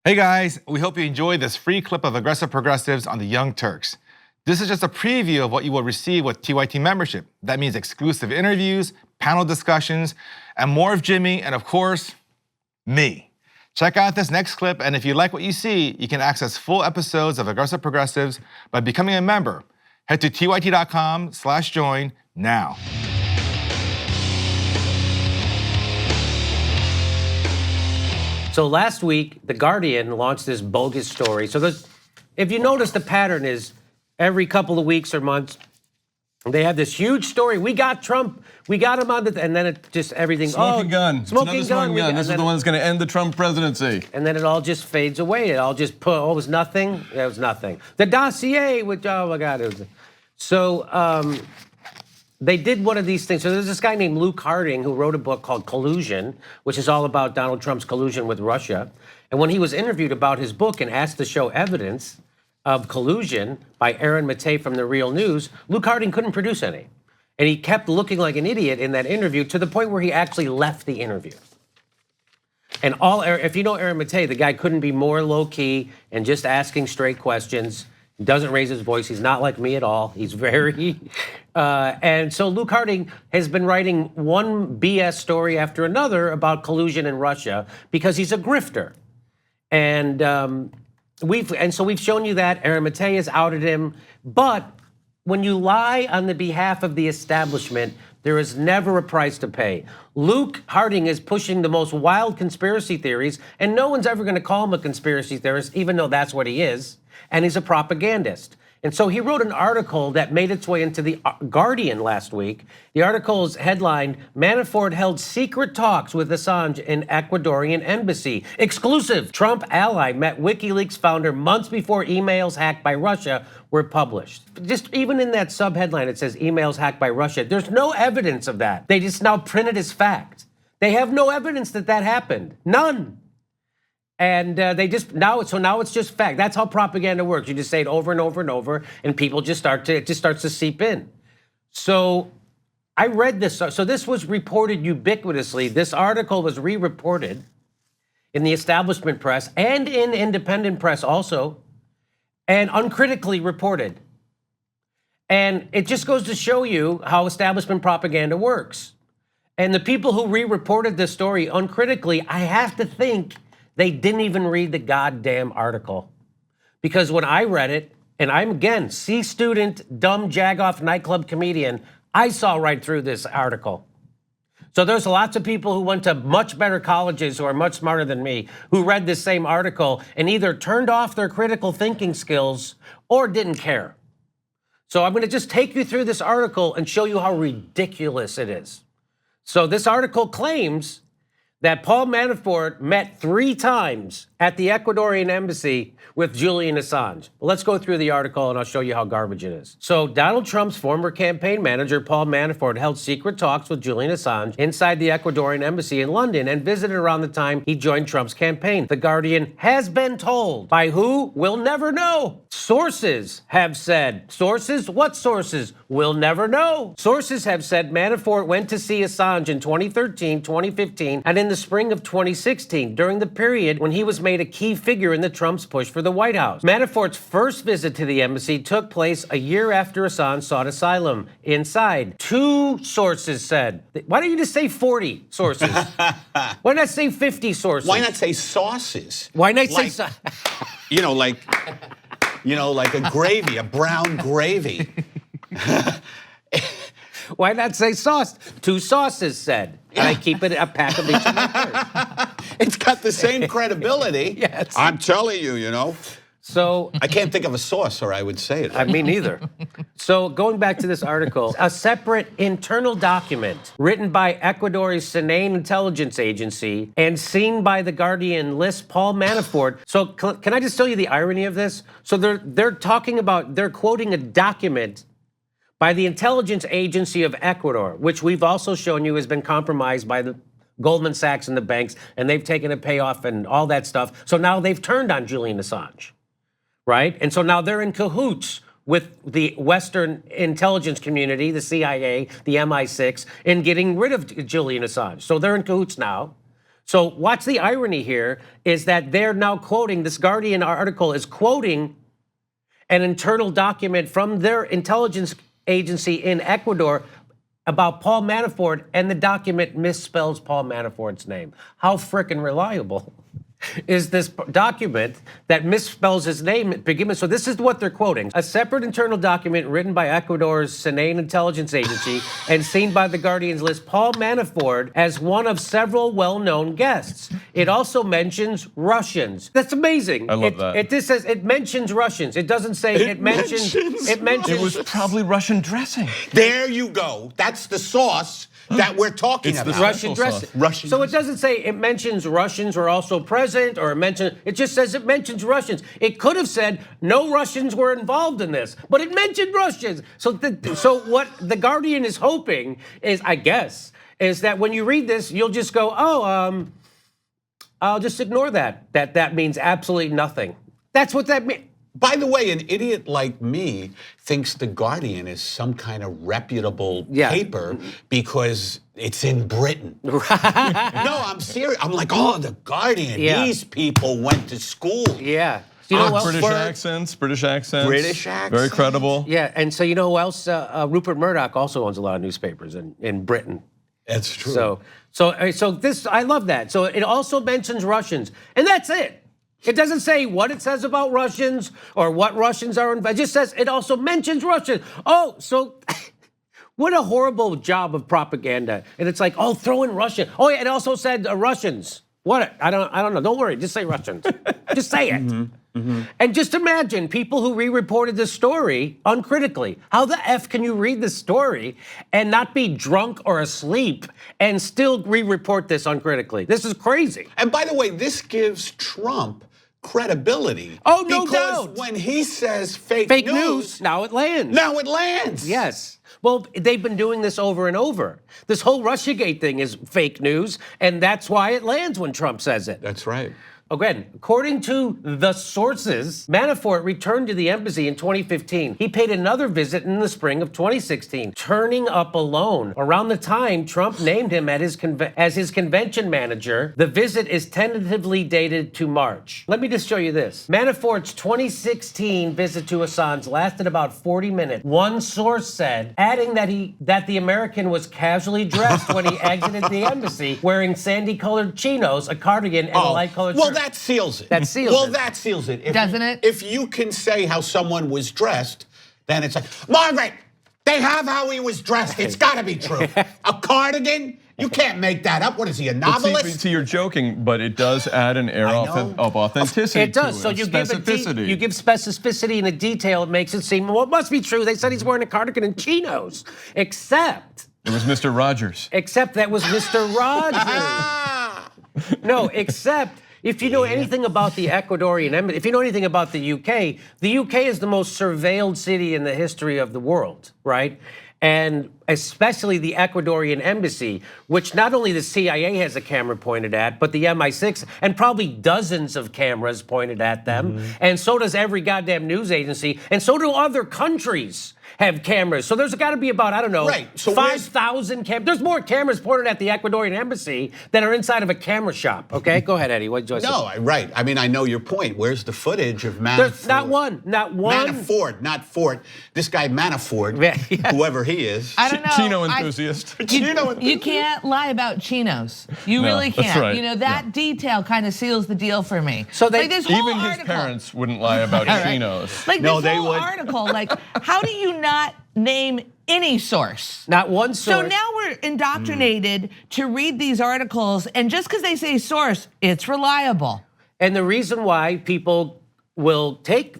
Hey guys, we hope you enjoyed this free clip of aggressive progressives on the Young Turks. This is just a preview of what you will receive with TYT membership. That means exclusive interviews, panel discussions, and more of Jimmy, and of course, me. Check out this next clip, and if you like what you see, you can access full episodes of Aggressive Progressives by becoming a member. Head to tyt.com/join now. So last week, The Guardian launched this bogus story. So if you notice, the pattern is every couple of weeks or months, they have this huge story. We got Trump. We got him on the, and then it just everything. Smoking gun. Smoking gun. This is the one that's going to end the Trump presidency. And then it all just fades away. It all just it was nothing. It was nothing. The dossier, which oh my God, it was. So they did one of these things. So there's this guy named Luke Harding who wrote a book called Collusion, which is all about Donald Trump's collusion with Russia. And when he was interviewed about his book and asked to show evidence of collusion by Aaron Matei from The Real News, Luke Harding couldn't produce any. And he kept looking like an idiot in that interview to the point where he actually left the interview. And if you know Aaron Matei, the guy couldn't be more low-key and just asking straight questions. He doesn't raise his voice. He's not like me at all. He's very... and so Luke Harding has been writing one BS story after another about collusion in Russia because he's a grifter. And so we've shown you that. Aaron Matei has outed him. But when you lie on the behalf of the establishment, there is never a price to pay. Luke Harding is pushing the most wild conspiracy theories, and no one's ever going to call him a conspiracy theorist, even though that's what he is. And he's a propagandist. And so he wrote an article that made its way into the Guardian last week. The article is headlined, Manafort held secret talks with Assange in Ecuadorian embassy. Exclusive. Trump ally met WikiLeaks founder months before emails hacked by Russia were published. Just even in that sub-headline, it says emails hacked by Russia. There's no evidence of that. They just now print it as fact. They have no evidence that that happened. None. And now it's just fact. That's how propaganda works. You just say it over and over and over, and people just it just starts to seep in. So I read this. So this was reported ubiquitously. This article was re-reported in the establishment press and in independent press also, and uncritically reported. And it just goes to show you how establishment propaganda works. And the people who re-reported this story uncritically, I have to think they didn't even read the goddamn article. Because when I read it, and I'm, again, C student, dumb jagoff nightclub comedian, I saw right through this article. So there's lots of people who went to much better colleges who are much smarter than me who read this same article and either turned off their critical thinking skills or didn't care. So I'm going to just take you through this article and show you how ridiculous it is. So this article claims that Paul Manafort met 3 times at the Ecuadorian embassy with Julian Assange. Well, let's go through the article and I'll show you how garbage it is. So Donald Trump's former campaign manager, Paul Manafort, held secret talks with Julian Assange inside the Ecuadorian embassy in London and visited around the time he joined Trump's campaign. The Guardian has been told. By who? We'll never know. Sources have said. Sources? What sources? We'll never know. Sources have said Manafort went to see Assange in 2013, 2015, and in the spring of 2016, during the period when he was made a key figure in the Trump's push for the White House. Manafort's first visit to the embassy took place a year after Assange sought asylum inside. 2 sources said. Why don't you just say 40 sources? Why not say 50 sources? Why not say sauces? Why not say like a gravy, a brown gravy. Why not say sauce? 2 sauces said. And I keep it a pack of each of my purse. It's got the same credibility. Yes. I'm telling you, So I can't think of a sauce, or I would say it. I mean, neither. So going back to this article, a separate internal document written by Ecuador's Sinane Intelligence Agency and seen by The Guardian lists Paul Manafort. So can I just tell you the irony of this? So they're quoting a document by the intelligence agency of Ecuador, which we've also shown you has been compromised by the Goldman Sachs and the banks, and they've taken a payoff and all that stuff. So now they've turned on Julian Assange, right? And so now they're in cahoots with the Western intelligence community, the CIA, the MI6, in getting rid of Julian Assange. So they're in cahoots now. So watch the irony here is that they're now quoting, this Guardian article is quoting an internal document from their intelligence agency in Ecuador about Paul Manafort, and the document misspells Paul Manafort's name. How frickin' reliable is this document that misspells his name at beginning? So this is what they're quoting. A separate internal document written by Ecuador's Senate Intelligence Agency and seen by the Guardians lists Paul Manafort as one of several well-known guests. It also mentions Russians. That's amazing. I love that. It just says it mentions Russians. It doesn't say it mentions. It was probably Russian dressing. There you go. That's the sauce that we're talking It's the about. Russian Special dressing. sauce. Russian So it doesn't say it mentions Russians were also present, or it just says it mentions Russians. It could have said no Russians were involved in this, but it mentioned Russians. So what the Guardian is hoping is, I guess, is that when you read this, you'll just go, I'll just ignore that. That means absolutely nothing. That's what that means. By the way, an idiot like me thinks The Guardian is some kind of reputable paper because it's in Britain. No, I'm serious. I'm like, oh, The Guardian. Yeah. These people went to school. Yeah. You know what? British accents. British Very accents. credible. Yeah, and so you know who else? Rupert Murdoch also owns a lot of newspapers in Britain. That's true. So this, I love that. So it also mentions Russians, and that's it. It doesn't say what it says about Russians or what Russians are involved. It just says it also mentions Russians. Oh, so what a horrible job of propaganda. And it's like, oh, throw in Russian. Oh, yeah, it also said Russians. What? I don't know. Don't worry. Just say Russians. Just say it. And just imagine people who re-reported this story uncritically. How the F can you read this story and not be drunk or asleep and still re-report this uncritically? This is crazy. And by the way, this gives Trump credibility. Oh, no because doubt. when he says fake News, now it lands. now it lands. Yes. Well, they've been doing this over and over. This whole Russiagate thing is fake news, and that's why it lands when Trump says it. That's right. Again, according to the sources, Manafort returned to the embassy in 2015. He paid another visit in the spring of 2016, turning up alone. Around the time Trump named him as his convention manager, the visit is tentatively dated to March. Let me just show you this. Manafort's 2016 visit to Assange lasted about 40 minutes. One source said, adding that the American was casually dressed when he exited the embassy, wearing sandy-colored chinos, a cardigan, and a light-colored shirt. That seals it. That seals well, it. that seals it. Doesn't it? If you can say how someone was dressed, then it's like, Margaret, they have how he was dressed. It's got to be true. A cardigan? You can't make that up. What is he, a novelist? See, you're joking, but it does add an air of authenticity. It does. To So it, you specificity. you give specificity and a detail. It makes it seem, well, it must be true. They said he's wearing a cardigan and chinos. Except It was Mr. Rogers. that was Mr. Rogers. No, except if you know anything about the Ecuadorian embassy, if you know anything about the UK is the most surveilled city in the history of the world, right? And especially the Ecuadorian embassy, which not only the CIA has a camera pointed at, but the MI6 and probably dozens of cameras pointed at them. And so does every goddamn news agency. And so do other countries have cameras. So there's got to be about, I don't know, Right. So 5,000 cameras. There's more cameras pointed at the Ecuadorian embassy than are inside of a camera shop. Okay, go ahead, Eddie. What did you say? No, right. I mean, I know your point. Where's the footage of Manafort? There's not one. Manafort, not Fort. This guy Manafort, Yeah. whoever he is. I don't know. Chino enthusiast. You can't lie about chinos. You No, really that's can't. right. You know, that detail kind of seals the deal for me. So they- like this whole Even his article, parents wouldn't lie about chinos. Like No, this they whole would. article, like, how do you not name any source? Not one source. So now we're indoctrinated to read these articles, and just because they say source, it's reliable. And the reason why people will take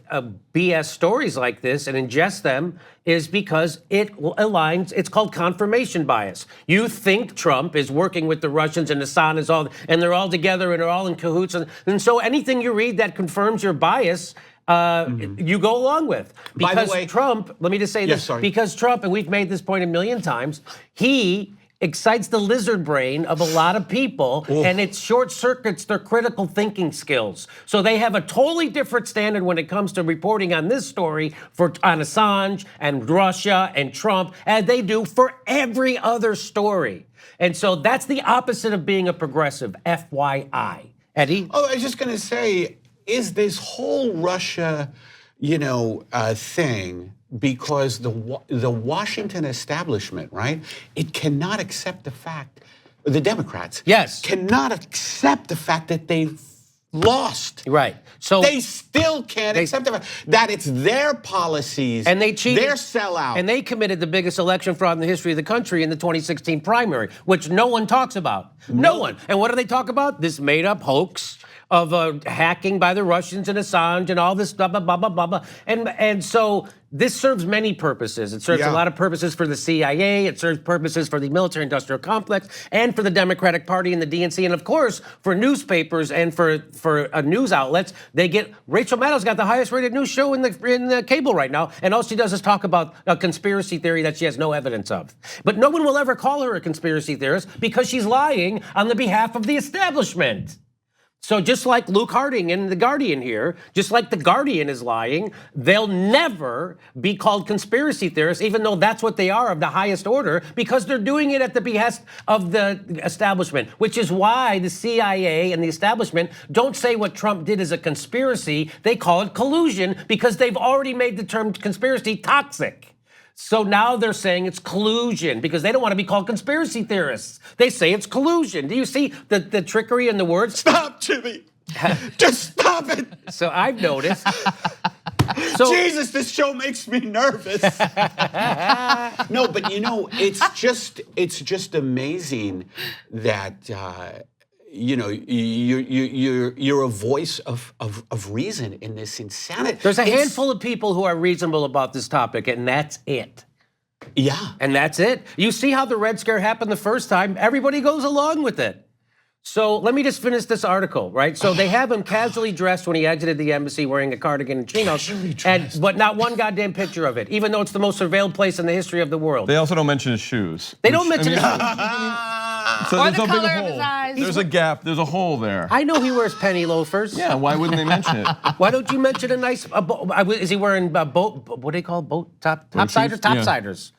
BS stories like this and ingest them is because it aligns, it's called confirmation bias. You think Trump is working with the Russians and Assange and they're all together and they're all in cahoots. And so anything you read that confirms your bias, you go along with. Because By the way, Trump, let me just say Yes, this, sorry. because Trump, and we've made this point a million times, he excites the lizard brain of a lot of people, and it short circuits their critical thinking skills. So they have a totally different standard when it comes to reporting on this story on Assange and Russia and Trump as they do for every other story. And so that's the opposite of being a progressive, FYI. Eddie? Oh, I was just going to say, is this whole Russia, thing, because the Washington establishment, right? It cannot accept the fact, the Democrats, yes, cannot accept the fact that they've lost. Right. So they still can't accept the fact that it's their policies and they cheated, their sellout, and they committed the biggest election fraud in the history of the country in the 2016 primary, which no one talks about. No one. And what do they talk about? This made-up hoax of hacking by the Russians and Assange and all this blah, blah, blah, blah, blah, blah. And so this serves many purposes. It serves a lot of purposes for the CIA. It serves purposes for the military-industrial complex and for the Democratic Party and the DNC. And of course, for newspapers and for news outlets, they get, Rachel Maddow's got the highest rated news show in the cable right now. And all she does is talk about a conspiracy theory that she has no evidence of. But no one will ever call her a conspiracy theorist because she's lying on the behalf of the establishment. So just like Luke Harding in The Guardian here, just like The Guardian is lying, they'll never be called conspiracy theorists, even though that's what they are of the highest order, because they're doing it at the behest of the establishment, which is why the CIA and the establishment don't say what Trump did is a conspiracy. They call it collusion because they've already made the term conspiracy toxic. So now they're saying it's collusion because they don't want to be called conspiracy theorists. They say it's collusion. Do you see the trickery in the words? Stop, Jimmy. Just stop it. So I've noticed. Jesus, this show makes me nervous. No, but it's just amazing that you're a voice of reason in this insanity. There's a handful of people who are reasonable about this topic, and that's it. Yeah. And that's it. You see how the Red Scare happened the first time? Everybody goes along with it. So let me just finish this article, right? So they have him casually dressed when he exited the embassy wearing a cardigan and chinos, but not one goddamn picture of it, even though it's the most surveilled place in the history of the world. They also don't mention his shoes. They don't mention his shoes. So Or there's the no big color of hole. his eyes. There's a gap. There's a hole there. I know he wears penny loafers. Yeah, why wouldn't they mention it? Why don't you mention a nice, is he wearing boat, what do they call boat, topsiders? shoes? Topsiders.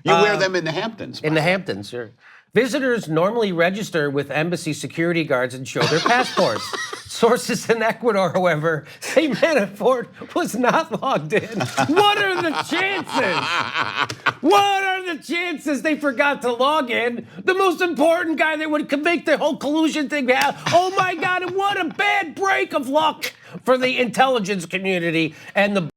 You wear them in the Hamptons. In the Hamptons, sure. Visitors normally register with embassy security guards and show their passports. Sources in Ecuador, however, say Manafort was not logged in. What are the chances? What are the chances they forgot to log in? The most important guy that would make the whole collusion thing happen. Oh my God, what a bad break of luck for the intelligence community and the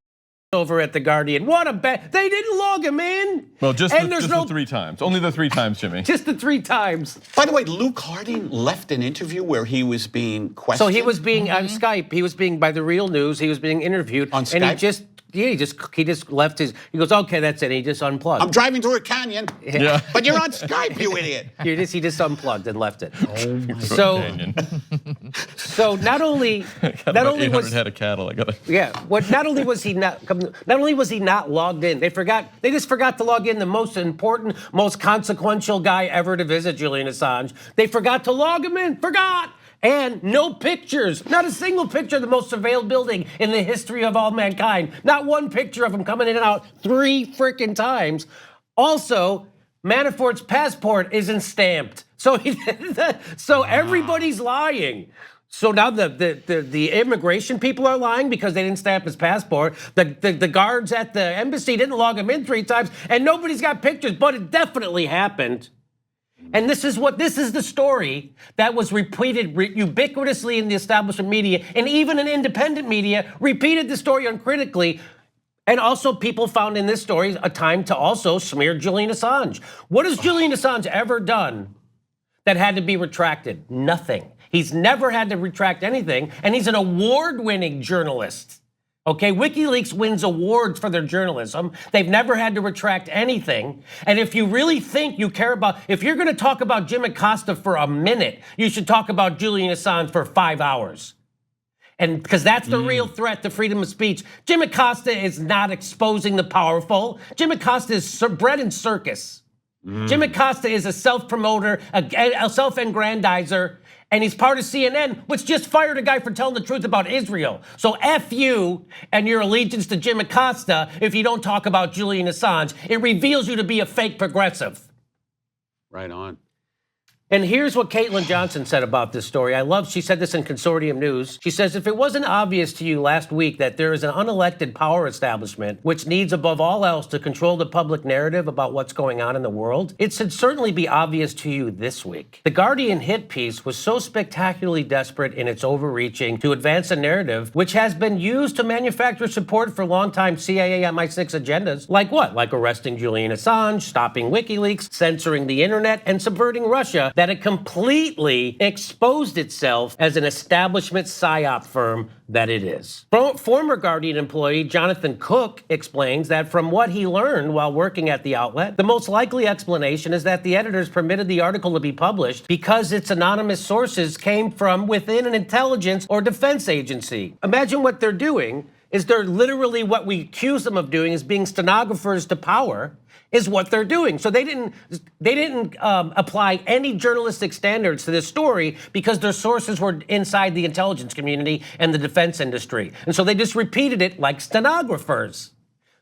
over at The Guardian. What a bad, they didn't log him in. Well, just the 3 times. Only the 3 times, Jimmy. Just the 3 times. By the way, Luke Harding left an interview where he was being questioned. So he was being on Skype. He was being by The Real News. He was being interviewed. On Skype? And he just left his, he goes, okay, that's it. He just unplugged. I'm driving through a canyon. Yeah. But you're on Skype, you idiot. He just unplugged and left it. Oh my So not only was head of cattle. not only was he not logged in, they just forgot to log in the most important, most consequential guy ever to visit Julian Assange. They forgot to log him in. And no pictures, not a single picture of the most surveilled building in the history of all mankind. Not one picture of him coming in and out 3 freaking times. Also, Manafort's passport isn't stamped. So everybody's lying. So now the immigration people are lying because they didn't stamp his passport. The guards at the embassy didn't log him in 3 times, and nobody's got pictures, but it definitely happened. And this is the story that was repeated ubiquitously in the establishment media, and even in independent media repeated the story uncritically. And also people found in this story a time to also smear Julian Assange. What has Julian Assange ever done that had to be retracted? Nothing. He's never had to retract anything, and he's an award-winning journalist. Okay, WikiLeaks wins awards for their journalism. They've never had to retract anything. And if you really think you care about, if you're going to talk about Jim Acosta for a minute, you should talk about Julian Assange for 5 hours. And because that's the real threat to freedom of speech. Jim Acosta is not exposing the powerful. Jim Acosta is bread and circus. Jim Acosta is a self-promoter, a self-aggrandizer, and he's part of CNN, which just fired a guy for telling the truth about Israel. So F you and your allegiance to Jim Acosta if you don't talk about Julian Assange. It reveals you to be a fake progressive. Right on. And here's what Caitlin Johnson said about this story. She said this in Consortium News. She says, if it wasn't obvious to you last week that there is an unelected power establishment which needs above all else to control the public narrative about what's going on in the world, it should certainly be obvious to you this week. The Guardian hit piece was so spectacularly desperate in its overreaching to advance a narrative which has been used to manufacture support for longtime CIA MI6 agendas. Like what? Like arresting Julian Assange, stopping WikiLeaks, censoring the internet, and subverting Russia, that it completely exposed itself as an establishment psyop firm that it is. Former Guardian employee Jonathan Cook explains that from what he learned while working at the outlet, the most likely explanation is that the editors permitted the article to be published because its anonymous sources came from within an intelligence or defense agency. Imagine what they're doing is they're literally, what we accuse them of doing is being stenographers to power, is what they're doing. So they didn't apply any journalistic standards to this story because their sources were inside the intelligence community and the defense industry. And so they just repeated it like stenographers.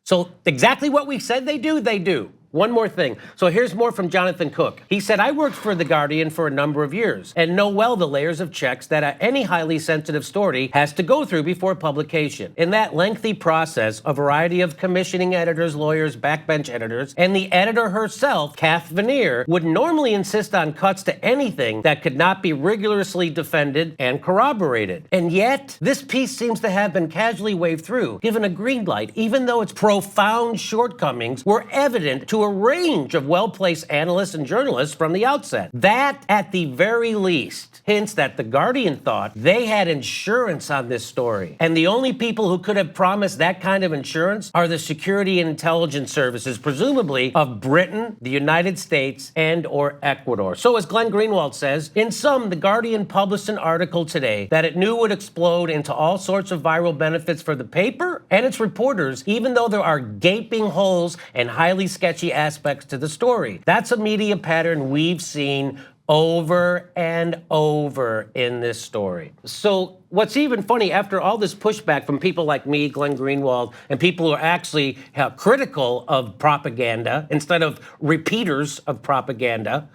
So exactly what we said they do, they do. One more thing. So here's more from Jonathan Cook. He said, I worked for The Guardian for a number of years and know well the layers of checks that any highly sensitive story has to go through before publication. In that lengthy process, a variety of commissioning editors, lawyers, backbench editors, and the editor herself, Kath Veneer, would normally insist on cuts to anything that could not be rigorously defended and corroborated. And yet, this piece seems to have been casually waved through, given a green light, even though its profound shortcomings were evident to a range of well-placed analysts and journalists from the outset. That, at the very least, hints that The Guardian thought they had insurance on this story. And the only people who could have promised that kind of insurance are the security and intelligence services, presumably of Britain, the United States, and or Ecuador. So as Glenn Greenwald says, in sum, The Guardian published an article today that it knew would explode into all sorts of viral benefits for the paper and its reporters, even though there are gaping holes and highly sketchy aspects to the story. That's a media pattern we've seen over and over in this story. So what's even funny, after all this pushback from people like me, Glenn Greenwald, and people who are actually critical of propaganda instead of repeaters of propaganda,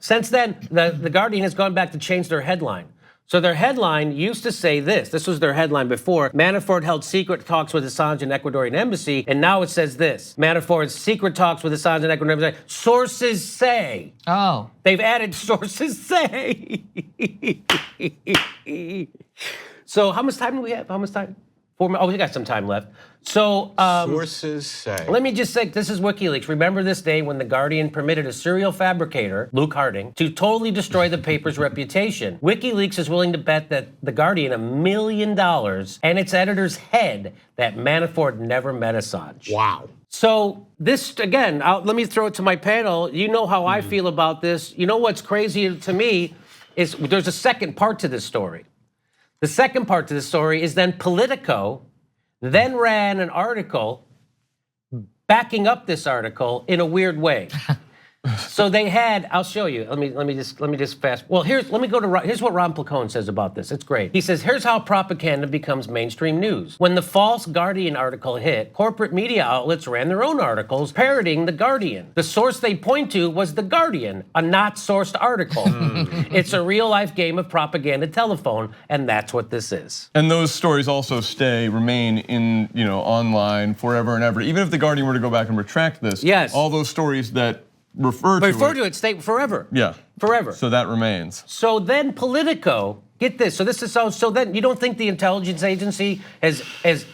since then, the Guardian has gone back to change their headline. So their headline used to say this. This was their headline before. Manafort held secret talks with Assange in Ecuadorian embassy. And now it says this. Manafort's secret talks with Assange in Ecuadorian embassy. Sources say. Oh. They've added sources say. So how much time do we have? How much time? 4 minutes. Oh, we got some time left. So sources say. Let me just say, this is WikiLeaks. Remember this day when The Guardian permitted a serial fabricator, Luke Harding, to totally destroy the paper's reputation. WikiLeaks is willing to bet that The Guardian $1 million and its editor's head that Manafort never met Assange. Wow. So this, again, let me throw it to my panel. You know how I feel about this. You know what's crazy to me is there's a second part to this story. The second part to the story is then Politico then ran an article backing up this article in a weird way. So they had, I'll show you. Let me just fast. Well, here's what Ron Placone says about this. It's great. He says, here's how propaganda becomes mainstream news. When the false Guardian article hit, corporate media outlets ran their own articles parroting The Guardian. The source they point to was The Guardian, a not sourced article. It's a real life game of propaganda telephone, and that's what this is. And those stories also remain in, online forever and ever. Even if The Guardian were to go back and retract this, yes, all those stories that refer to it stay forever. Yeah. Forever. So that remains. So then Politico, get this. So this is so then you don't think the intelligence agency has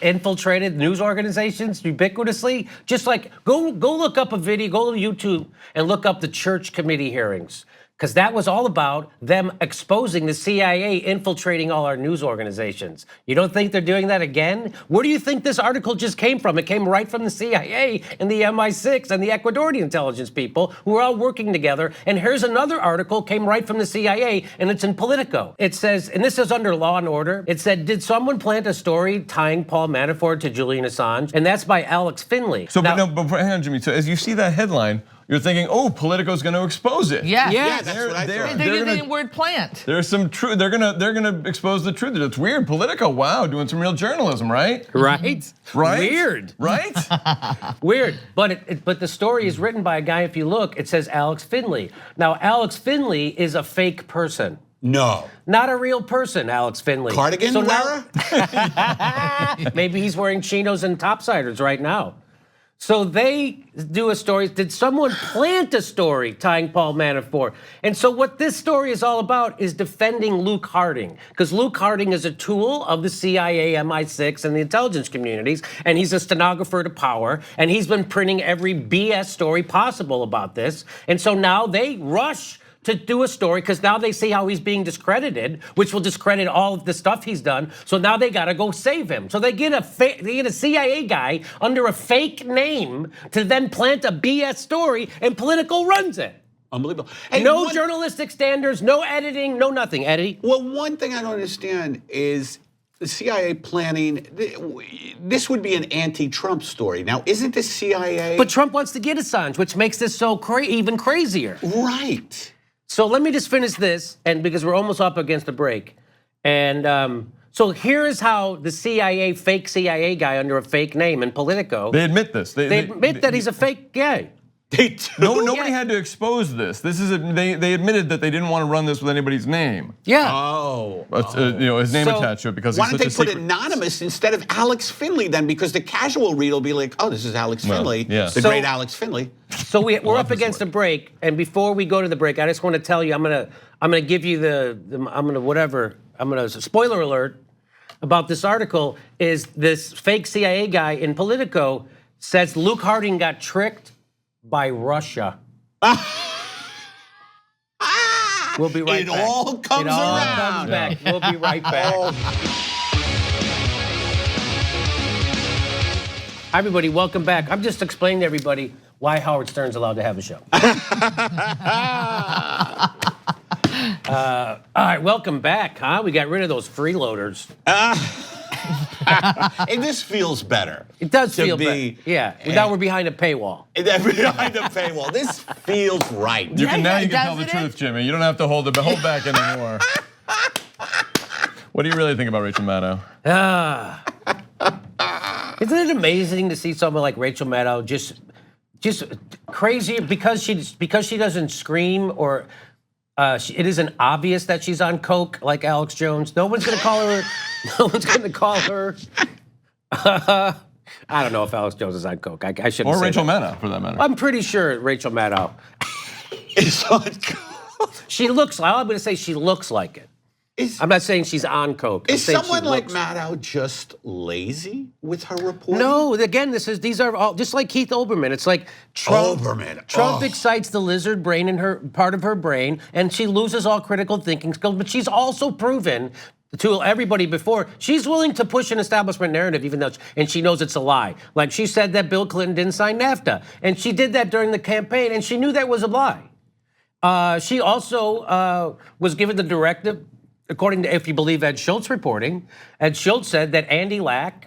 infiltrated news organizations ubiquitously? Just like go look up a video, go to YouTube and look up the Church Committee hearings. Because that was all about them exposing the CIA infiltrating all our news organizations. You don't think they're doing that again? Where do you think this article just came from? It came right from the CIA and the MI6 and the Ecuadorian intelligence people who are all working together. And here's another article came right from the CIA, and it's in Politico. It says, and this is under Law and Order, it said, did someone plant a story tying Paul Manafort to Julian Assange? And that's by Alex Finley. So, but hang on, Jimmy. So as you see that headline, you're thinking, oh, Politico's going to expose it. Yeah. Yeah, that's what I thought. They're using the word plant. There's some truth. They're gonna expose the truth. It's weird. Politico, wow, doing some real journalism, right? Right? Right. Weird. Right. Weird. But the story is written by a guy, if you look, it says Alex Finley. Now, Alex Finley is a fake person. No. Not a real person, Alex Finley. Cardigan wearer? Maybe he's wearing chinos and topsiders right now. So they do a story. Did someone plant a story tying Paul Manafort? And so what this story is all about is defending Luke Harding, because Luke Harding is a tool of the CIA, MI6, and the intelligence communities, and he's a stenographer to power, and he's been printing every BS story possible about this. And so now they rush to do a story because now they see how he's being discredited, which will discredit all of the stuff he's done. So now they got to go save him. So they get a CIA guy under a fake name to then plant a BS story, and Politico runs it. Unbelievable. Hey, No journalistic standards, no editing, no nothing. Eddie? Well, one thing I don't understand is the CIA planning. This would be an anti-Trump story. Now, isn't the CIA? But Trump wants to get Assange, which makes this so even crazier. Right. So let me just finish this, and because we're almost up against the break. And so here is how the fake CIA guy under a fake name in Politico. They admit this. They admit that he's a fake guy. They do. Nobody had to expose this. This is they admitted that they didn't want to run this with anybody's name. Yeah. Oh. His name So, attached to it because Why it's don't such they a put secret. anonymous instead of Alex Finley then? Because the casual reader will be like, oh, this is Alex Finley, yeah. the So- great Alex Finley. So we're love up this against word. a break, and before we go to the break, I just want to tell you, I'm gonna give you spoiler alert about this article. Is this fake CIA guy in Politico says Luke Harding got tricked by Russia. We'll be right It back. all comes It all around. comes back. We'll be right back. Hi, everybody, welcome back. I'm just explaining to everybody why Howard Stern's allowed to have a show. All right, welcome back, huh? We got rid of those freeloaders. And this feels better. It does to feel be- better. Yeah, now we're behind a paywall. Behind the paywall. This feels right. You can Yeah, you can tell the doesn't it? truth, Jimmy. You don't have to hold back anymore. What do you really think about Rachel Maddow? Isn't it amazing to see someone like Rachel Maddow just crazy because she doesn't scream or it isn't obvious that she's on coke like Alex Jones. No one's gonna call her. No one's gonna call her. I don't know if Alex Jones is on coke. I shouldn't Or say Rachel that. Maddow, for that matter. I'm pretty sure Rachel Maddow. It's on. She looks. I'm gonna say she looks like it. I'm not saying she's on coke. I'm Is saying she someone like looks- Maddow just lazy with her reporting? No, again, these are all just like Keith Olbermann. It's like Trump. Olbermann, Trump oh. excites the lizard brain in her part of her brain, and she loses all critical thinking skills. But she's also proven to everybody before she's willing to push an establishment narrative, even though and she knows it's a lie. Like she said that Bill Clinton didn't sign NAFTA, and she did that during the campaign, and she knew that was a lie. She also was given the directive. According to, if you believe Ed Schultz reporting, Ed Schultz said that Andy Lack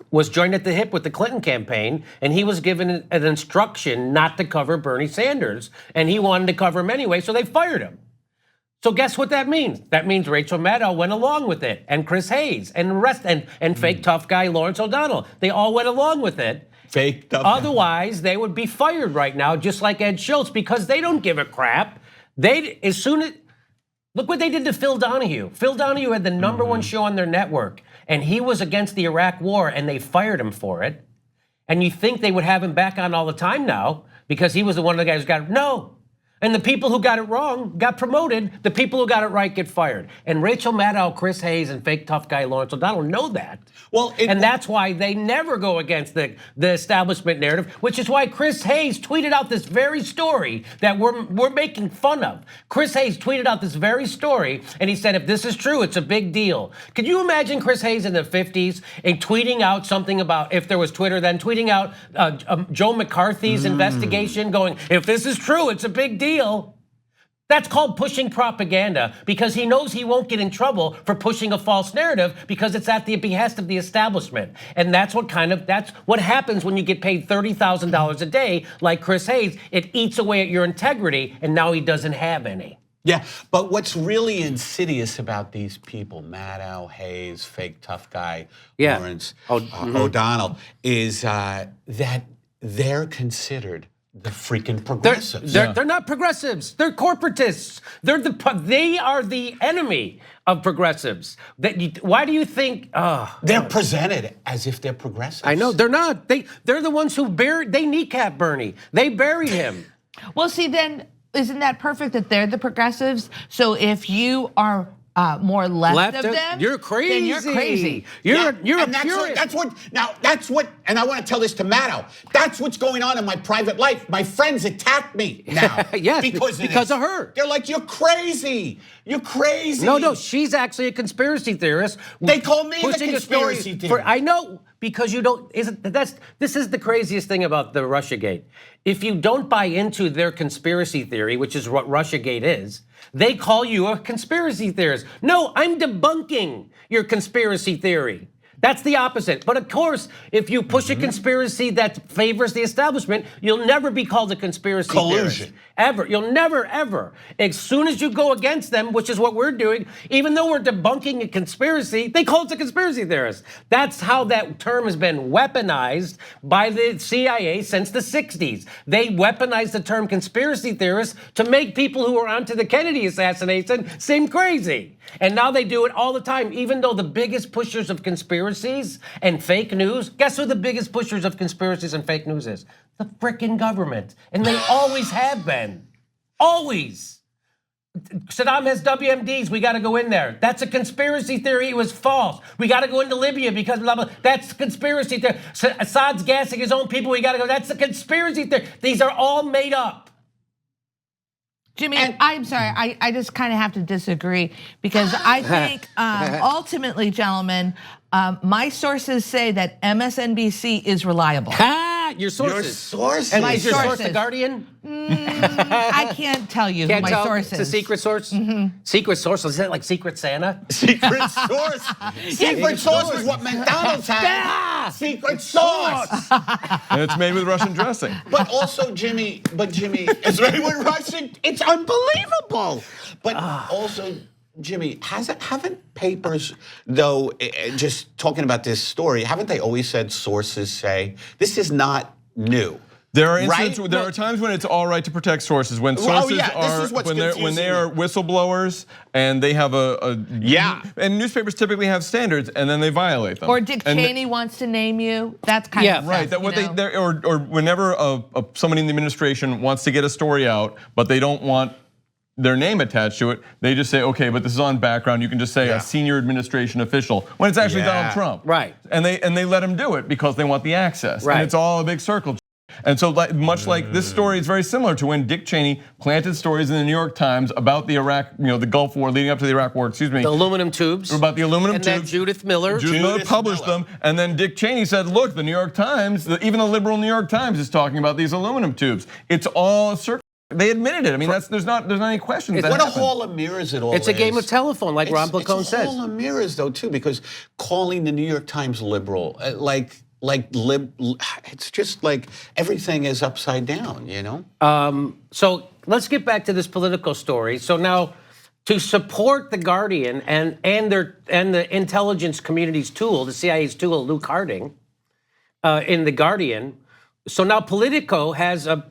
was joined at the hip with the Clinton campaign, and he was given an instruction not to cover Bernie Sanders, and he wanted to cover him anyway, so they fired him. So guess what that means? That means Rachel Maddow went along with it, and Chris Hayes, and the rest, and fake tough guy Lawrence O'Donnell. They all went along with it. Fake tough. Otherwise, they would be fired right now, just like Ed Schultz, because they don't give a crap. Look what they did to Phil Donahue. Phil Donahue had the number one show on their network, and he was against the Iraq War, and they fired him for it. And you think they would have him back on all the time now because he was the one of the guys who got it. No. And the people who got it wrong got promoted. The people who got it right get fired. And Rachel Maddow, Chris Hayes, and fake tough guy Lawrence O'Donnell know that. Well, and that's why they never go against the establishment narrative, which is why Chris Hayes tweeted out this very story that we're making fun of. Chris Hayes tweeted out this very story, and he said, if this is true, it's a big deal. Could you imagine Chris Hayes in the 50s and tweeting out something about, if there was Twitter then, tweeting out Joe McCarthy's investigation going, if this is true, it's a big deal. That's called pushing propaganda because he knows he won't get in trouble for pushing a false narrative because it's at the behest of the establishment. And that's what happens when you get paid $30,000 a day like Chris Hayes. It eats away at your integrity, and now he doesn't have any. Yeah, but what's really insidious about these people, Maddow, Hayes, fake tough guy, Lawrence, O'Donnell, is that they're considered the freaking progressives. They're not progressives. They're corporatists. They are the enemy of progressives. Why do you think? They're presented as if they're progressives. I know they're not. They're the ones who they kneecap Bernie. They buried him. Well, see, then isn't that perfect that they're the progressives? So if you are more left of them, you're crazy. Then you're crazy. You're a purist. That's what, and I want to tell this to Maddow. That's what's going on in my private life. My friends attack me now. Yes, because of her. They're like, you're crazy. You're crazy. No, she's actually a conspiracy theorist. They call me the conspiracy theorist. I know, because you don't. This is the craziest thing about the Russiagate. If you don't buy into their conspiracy theory, which is what Russiagate is, they call you a conspiracy theorist. No, I'm debunking your conspiracy theory. That's the opposite. But of course, if you push a conspiracy that favors the establishment, you'll never be called a conspiracy theorist. Ever. You'll never, ever. As soon as you go against them, which is what we're doing, even though we're debunking a conspiracy, they call it a conspiracy theorist. That's how that term has been weaponized by the CIA since the 60s. They weaponized the term conspiracy theorist to make people who were onto the Kennedy assassination seem crazy. And now they do it all the time, even though the biggest pushers of conspiracies and fake news, guess who the biggest pushers of conspiracies and fake news is? The frickin' government. And they always have been. Always. Saddam has WMDs, we gotta go in there. That's a conspiracy theory, it was false. We gotta go into Libya because blah, blah. That's a conspiracy theory. Assad's gassing his own people, we gotta go. That's a conspiracy theory. These are all made up. Jimmy, I'm sorry, I just kind of have to disagree because I think ultimately, gentlemen, my sources say that MSNBC is reliable. Your sources. Your sources. And is your source sources. The Guardian? I can't tell you who my source is. It's a secret source? Secret source? Is that like Secret Santa? Secret source. Secret sauce is what McDonald's had. Secret sauce. And it's made with Russian dressing. But also, Jimmy, it's made with Russian. It's unbelievable. But also, Jimmy, haven't papers, though, just talking about this story, haven't they always said sources say? This is not new. There are instances, there are times when it's all right to protect sources. When sources when they are whistleblowers and they have and newspapers typically have standards and then they violate them. Or Dick Cheney wants to name you. That's kind of right. That what or whenever somebody in the administration wants to get a story out, but they don't want their name attached to it, they just say, okay, but this is on background. You can just say a senior administration official when it's actually Donald Trump. Right. And they let him do it because they want the access. Right. And it's all a big circle. And so much like this story is very similar to when Dick Cheney planted stories in the New York Times about the Iraq, the Gulf War leading up to the Iraq War, The aluminum tubes. About the aluminum and tubes. And then Judith Miller published them. And then Dick Cheney said, look, the New York Times, even the liberal New York Times is talking about these aluminum tubes. It's all a circle. They admitted it. I mean, there's not any question. What a hall of mirrors it all is. It's a game of telephone, like Ron Placone says. It's a hall of mirrors, though, too, because calling the New York Times liberal, it's just like everything is upside down, So let's get back to this Politico story. So now, to support the Guardian and the intelligence community's tool, the CIA's tool, Luke Harding, in the Guardian. So now Politico has a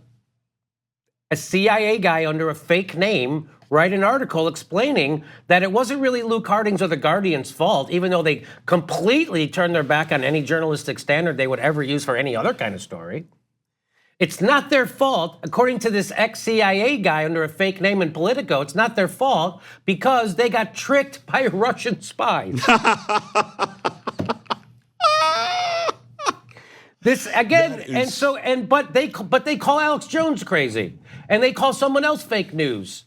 CIA guy under a fake name write an article explaining that it wasn't really Luke Harding's or the Guardian's fault, even though they completely turned their back on any journalistic standard they would ever use for any other kind of story. It's not their fault, according to this ex-CIA guy under a fake name in Politico, it's not their fault because they got tricked by Russian spies. This again, but they call Alex Jones crazy, and they call someone else fake news,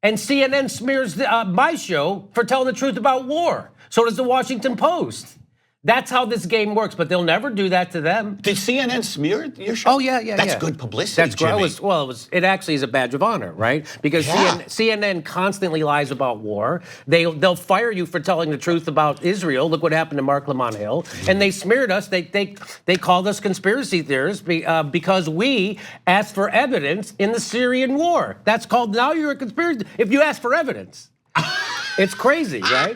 and CNN smears my show for telling the truth about war. So does the Washington Post. That's how this game works, but they'll never do that to them. Did CNN smear your show? Oh yeah. That's good publicity, That's great. Jimmy. It actually is a badge of honor, right? Because CNN constantly lies about war. They'll fire you for telling the truth about Israel. Look what happened to Mark Lamont Hill. And they smeared us. They called us conspiracy theorists because we asked for evidence in the Syrian war. That's called, now you're a conspiracy if you ask for evidence. It's crazy, right?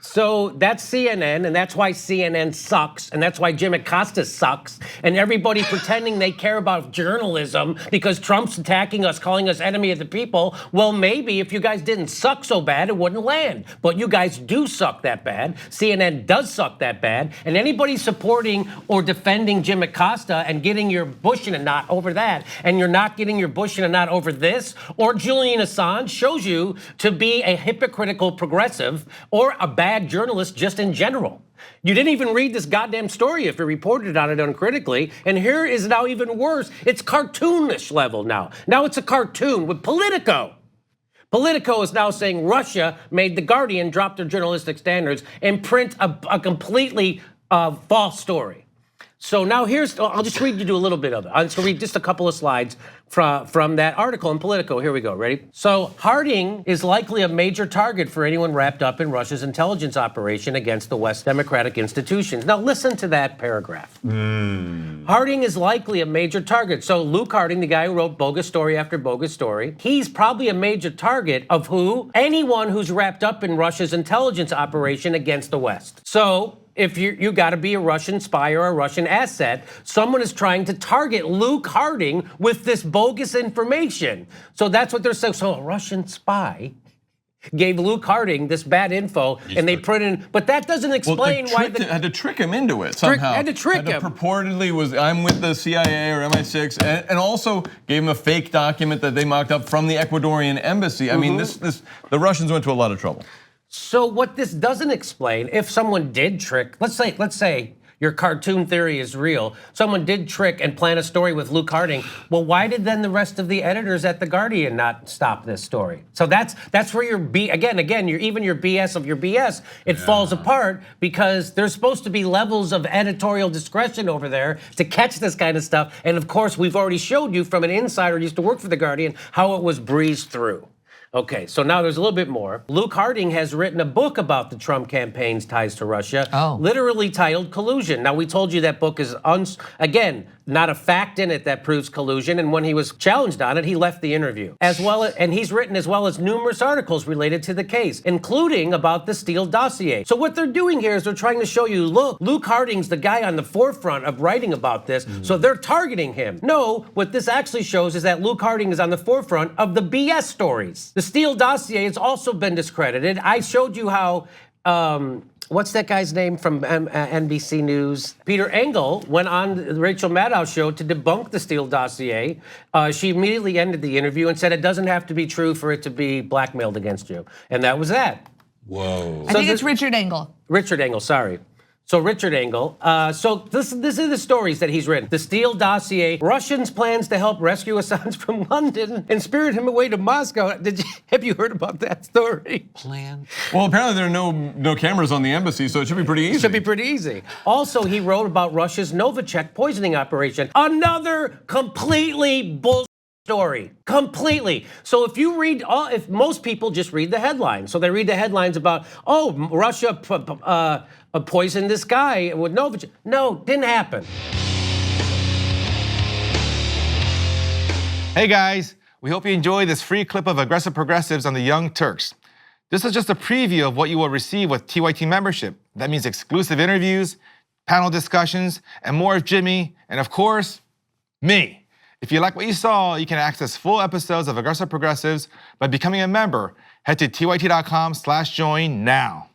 So that's CNN, and that's why CNN sucks, and that's why Jim Acosta sucks, and everybody pretending they care about journalism because Trump's attacking us, calling us enemy of the people. Well, maybe if you guys didn't suck so bad, it wouldn't land. But you guys do suck that bad. CNN does suck that bad, and anybody supporting or defending Jim Acosta and getting your bush in a knot over that, and you're not getting your bush in a knot over this, or Julian Assange, shows you to be a hypocritical progressive or a bad journalist just in general. You didn't even read this goddamn story if you reported on it uncritically. And here is now even worse. It's cartoonish level now. Now it's a cartoon with Politico. Politico is now saying Russia made The Guardian drop their journalistic standards and print a completely false story. So now I'll just read you a little bit of it. I'll just read just a couple of slides from that article in Politico. Here we go, ready? So Harding is likely a major target for anyone wrapped up in Russia's intelligence operation against the West democratic institutions. Now listen to that paragraph. Harding is likely a major target. So Luke Harding, the guy who wrote bogus story after bogus story, he's probably a major target of who? Anyone who's wrapped up in Russia's intelligence operation against the West. So if you got to be a Russian spy or a Russian asset, someone is trying to target Luke Harding with this bogus information. So that's what they're saying. So a Russian spy gave Luke Harding this bad info, and they put in, but that doesn't explain why they had to trick him into it somehow. Had to trick him. Purportedly I'm with the CIA or MI6, and also gave him a fake document that they mocked up from the Ecuadorian embassy. I mean, the Russians went to a lot of trouble. So what this doesn't explain, if someone did trick, let's say your cartoon theory is real, someone did trick and plan a story with Luke Harding, well, why did then the rest of the editors at The Guardian not stop this story? So that's where your your BS of your BS, it falls apart because there's supposed to be levels of editorial discretion over there to catch this kind of stuff. And of course, we've already showed you from an insider who used to work for The Guardian how it was breezed through. Okay, so now there's a little bit more. Luke Harding has written a book about the Trump campaign's ties to Russia, literally titled Collusion. Now, we told you that book is, again, not a fact in it that proves collusion, and when he was challenged on it, he left the interview. And he's written as well as numerous articles related to the case, including about the Steele dossier. So what they're doing here is they're trying to show you, look, Luke Harding's the guy on the forefront of writing about this, so they're targeting him. No, what this actually shows is that Luke Harding is on the forefront of the BS stories. The Steele dossier has also been discredited. I showed you how, what's that guy's name from NBC News? Peter Engel went on the Rachel Maddow show to debunk the Steele dossier. She immediately ended the interview and said it doesn't have to be true for it to be blackmailed against you. And that was that. Whoa. I think it's Richard Engel. Richard Engel, sorry. So Richard Engel, this are the stories that he's written. The Steele dossier, Russians' plans to help rescue Assange from London and spirit him away to Moscow. Have you heard about that story? Plan? Well, apparently there are no cameras on the embassy, so it should be pretty easy. It should be pretty easy. Also, he wrote about Russia's Novichok poisoning operation. Another completely bullshit story, completely. So if most people just read the headlines. So they read the headlines about, Russia poisoned this guy with Novichok. No, didn't happen. Hey guys, we hope you enjoy this free clip of Aggressive Progressives on the Young Turks. This is just a preview of what you will receive with TYT membership. That means exclusive interviews, panel discussions, and more of Jimmy, and of course, me. If you like what you saw, you can access full episodes of Aggressive Progressives by becoming a member. Head to tyt.com/join now.